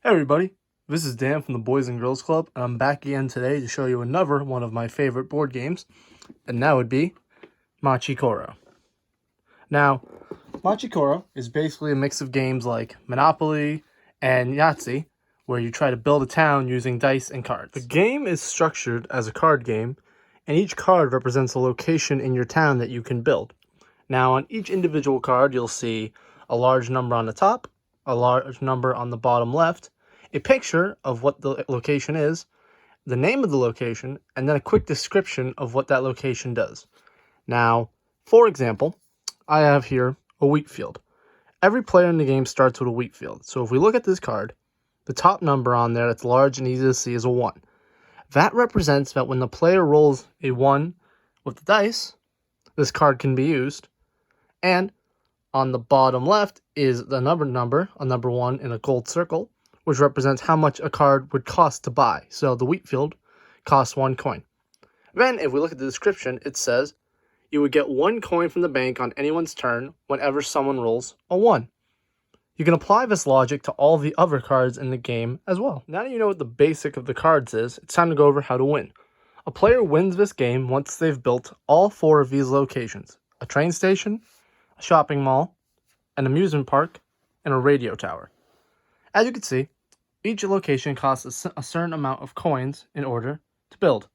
Hey everybody, this is Dan from the Boys and Girls Club, and I'm back again today to show you another one of my favorite board games, and that would be Machi Koro. Now, Machi Koro is basically a mix of games like Monopoly and Yahtzee, where you try to build a town using dice and cards. The game is structured as a card game, and each card represents a location in your town that you can build. Now, on each individual card, you'll see a large number on the top, a large number on the bottom left, a picture of what the location is, the name of the location, and then a quick description of what that location does. Now, for example, I have here a wheat field. Every player in the game starts with a wheat field. So if we look at this card, the top number on there that's large and easy to see is a 1. That represents that when the player rolls a 1 with the dice, this card can be used. And on the bottom left is the number, a number 1 in a gold circle, which represents how much a card would cost to buy. So the wheat field costs 1 coin. Then, if we look at the description, it says you would get 1 coin from the bank on anyone's turn whenever someone rolls a 1. You can apply this logic to all the other cards in the game as well. Now that you know what the basic of the cards is, it's time to go over how to win. A player wins this game once they've built all 4 of these locations: a train station, a shopping mall, an amusement park, and a radio tower. As you can see, each location costs a certain amount of coins in order to build.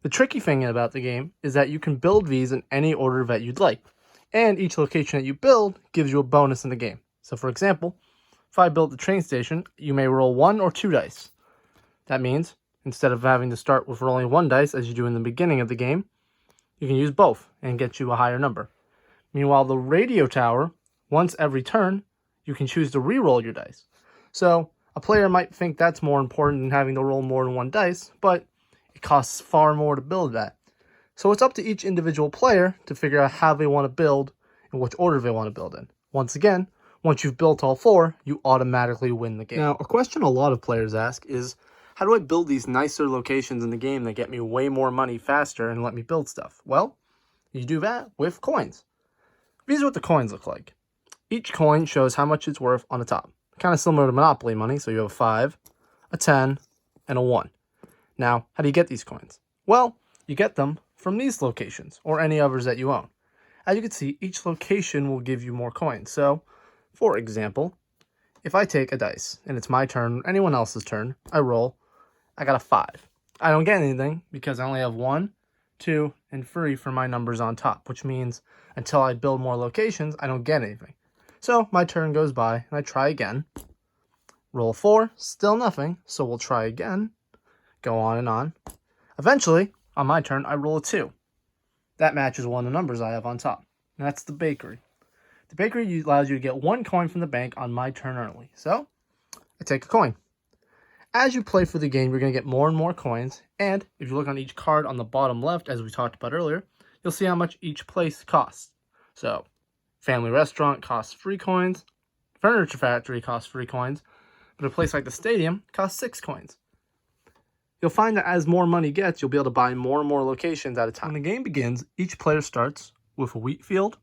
The tricky thing about the game is that you can build these in any order that you'd like, and each location that you build gives you a bonus in the game. So for example, if I build the train station, you may roll 1 or 2 dice. That means, instead of having to start with rolling 1 dice as you do in the beginning of the game, you can use both and get you a higher number. Meanwhile, the radio tower, once every turn, you can choose to re-roll your dice. So a player might think that's more important than having to roll more than 1 dice, but it costs far more to build that. So it's up to each individual player to figure out how they want to build and which order they want to build in. Once again, once you've built all 4, you automatically win the game. Now, a question a lot of players ask is, how do I build these nicer locations in the game that get me way more money faster and let me build stuff? Well, you do that with coins. These are what the coins look like. Each coin shows how much it's worth on the top. Kind of similar to Monopoly money, so you have a 5, a 10, and a 1. Now, how do you get these coins? Well, you get them from these locations, or any others that you own. As you can see, each location will give you more coins. So, for example, if I take a dice, and it's my turn, or anyone else's turn, I roll, I got a 5. I don't get anything, because I only have 1, 2, and 3 for my numbers on top, which means until I build more locations, I don't get anything. So my turn goes by, and I try again. Roll 4, still nothing, so we'll try again. Go on and on. Eventually, on my turn, I roll a 2. That matches one of the numbers I have on top. And that's the bakery. The bakery allows you to get 1 coin from the bank on my turn only. So, I take a coin. As you play for the game, you're going to get more and more coins. And if you look on each card on the bottom left, as we talked about earlier, you'll see how much each place costs. So, Family Restaurant costs 3 coins. Furniture Factory costs 3 coins. But a place like the stadium costs 6 coins. You'll find that as more money gets, you'll be able to buy more and more locations at a time. When the game begins, each player starts with a wheat field,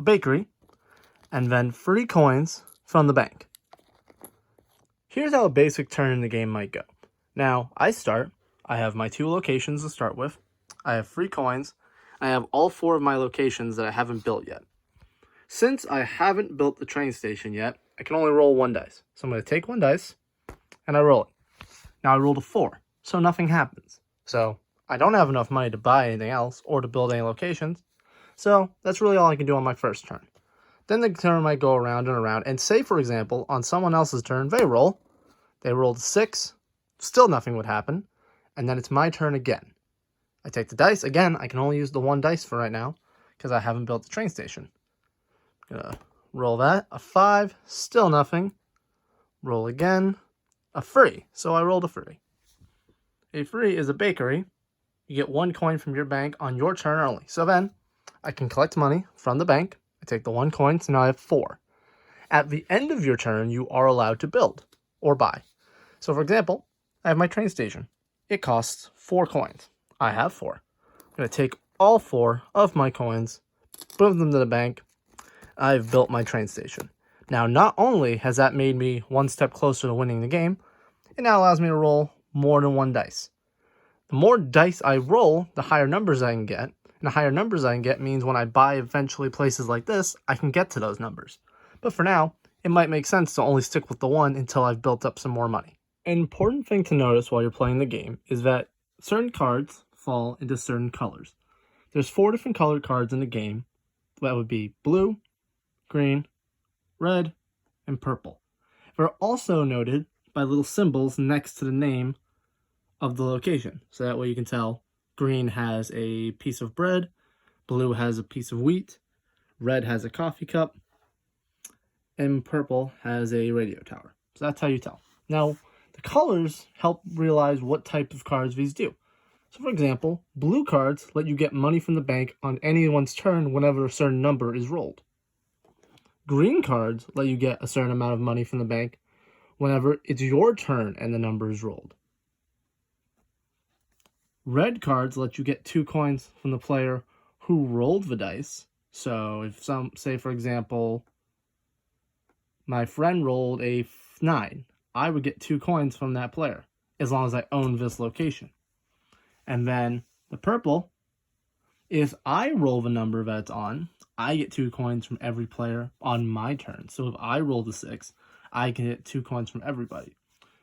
a bakery, and then 3 coins from the bank. Here's how a basic turn in the game might go. Now, I have my 2 locations to start with, I have 3 coins, I have all 4 of my locations that I haven't built yet. Since I haven't built the train station yet, I can only roll 1 dice. So I'm going to take 1 dice, and I roll it. Now I rolled a 4, so nothing happens. So I don't have enough money to buy anything else or to build any locations. So that's really all I can do on my first turn. Then the turn might go around and around, and say, for example, on someone else's turn, they rolled a 6, still nothing would happen, and then it's my turn again. I take the dice, again, I can only use the 1 dice for right now, because I haven't built the train station. Gonna roll that, a 5, still nothing, roll again, a 3, so I rolled a 3. A 3 is a bakery, you get 1 coin from your bank on your turn only, so then I can collect money from the bank, I take the 1 coin, so now I have 4. At the end of your turn, you are allowed to build, or buy. So for example, I have my train station. It costs 4 coins. I have 4. I'm going to take all 4 of my coins, put them to the bank. I've built my train station. Now, not only has that made me one step closer to winning the game, it now allows me to roll more than one dice. The more dice I roll, the higher numbers I can get. And the higher numbers I can get means when I buy eventually places like this, I can get to those numbers. But for now, it might make sense to only stick with the one until I've built up some more money. An important thing to notice while you're playing the game is that certain cards fall into certain colors. There's 4 different colored cards in the game. That would be blue, green, red, and purple. They're also noted by little symbols next to the name of the location. So that way you can tell green has a piece of bread, blue has a piece of wheat, red has a coffee cup, and purple has a radio tower. So that's how you tell. Now, the colors help realize what type of cards these do. So for example, blue cards let you get money from the bank on anyone's turn whenever a certain number is rolled. Green cards let you get a certain amount of money from the bank whenever it's your turn and the number is rolled. Red cards let you get 2 coins from the player who rolled the dice. So if say for example, my friend rolled a 9, I would get 2 coins from that player as long as I own this location. And then the purple, if I roll the number that's on, I get 2 coins from every player on my turn. So if I roll the 6, I can get 2 coins from everybody.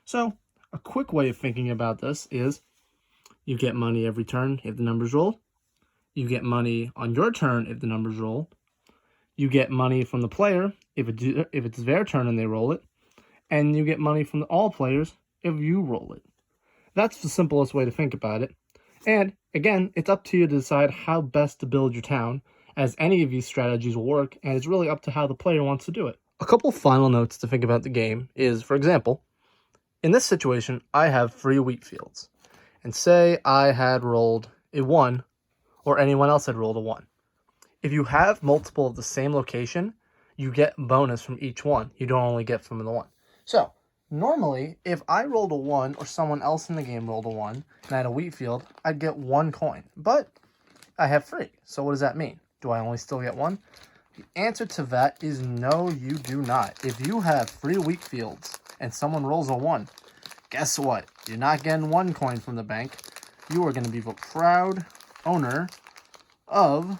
So a quick way of thinking about this is you get money every turn if the number's rolled. You get money on your turn if the number's rolled. You get money from the player if it's their turn and they roll it. And you get money from all players if you roll it. That's the simplest way to think about it. And again, it's up to you to decide how best to build your town, as any of these strategies will work, and it's really up to how the player wants to do it. A couple final notes to think about the game is, for example, in this situation, I have 3 wheat fields. And say I had rolled a 1, or anyone else had rolled a 1. If you have multiple of the same location, you get bonus from each one. You don't only get from the 1. So, normally, if I rolled a 1 or someone else in the game rolled a 1 and I had a wheat field, I'd get 1 coin. But I have 3. So what does that mean? Do I only still get 1? The answer to that is no, you do not. If you have 3 wheat fields and someone rolls a 1, guess what? You're not getting 1 coin from the bank. You are going to be the proud owner of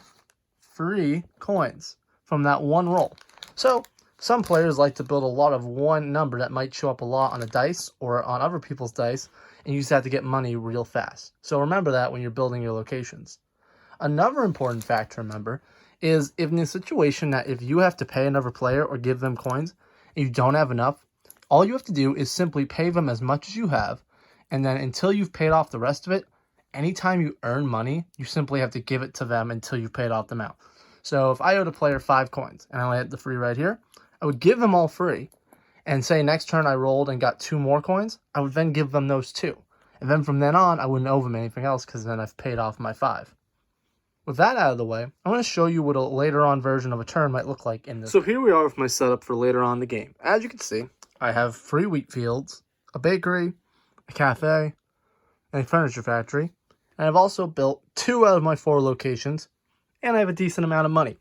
3 coins from that 1 roll. So, some players like to build a lot of one number that might show up a lot on a dice or on other people's dice, and you just have to get money real fast. So remember that when you're building your locations. Another important fact to remember is in the situation that if you have to pay another player or give them coins and you don't have enough, all you have to do is simply pay them as much as you have, and then until you've paid off the rest of it, anytime you earn money, you simply have to give it to them until you've paid off the amount. So if I owed a player 5 coins and I only had the 3 right here, I would give them all 3, and say next turn I rolled and got 2 more coins, I would then give them those 2. And then from then on, I wouldn't owe them anything else because then I've paid off my 5. With that out of the way, I'm going to show you what a later on version of a turn might look like in this. So here we are with my setup for later on in the game. As you can see, I have 3 wheat fields, a bakery, a cafe, and a furniture factory. And I've also built 2 out of my 4 locations, and I have a decent amount of money.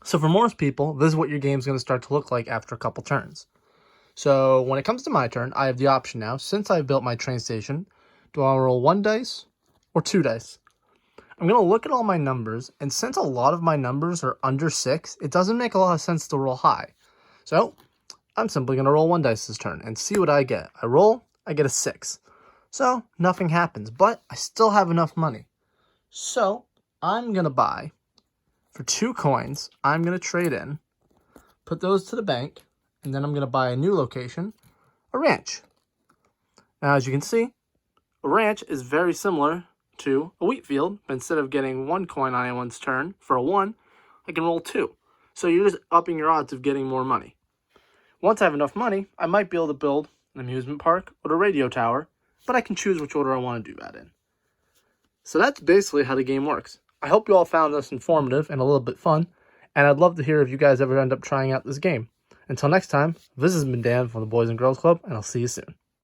So for most people, this is what your game's going to start to look like after a couple turns. So when it comes to my turn, I have the option now, since I've built my train station, do I roll 1 dice or 2 dice? I'm going to look at all my numbers, and since a lot of my numbers are under 6, it doesn't make a lot of sense to roll high. So I'm simply going to roll 1 dice this turn and see what I get. I roll, I get a 6. So nothing happens, but I still have enough money. So I'm going to buy, for 2 coins, I'm going to trade in, put those to the bank, and then I'm going to buy a new location, a ranch. Now, as you can see, a ranch is very similar to a wheat field, but instead of getting 1 coin on anyone's turn for a 1, I can roll 2. So you're just upping your odds of getting more money. Once I have enough money, I might be able to build an amusement park or a radio tower, but I can choose which order I want to do that in. So that's basically how the game works. I hope you all found this informative and a little bit fun, and I'd love to hear if you guys ever end up trying out this game. Until next time, this has been Dan from the Boys and Girls Club, and I'll see you soon.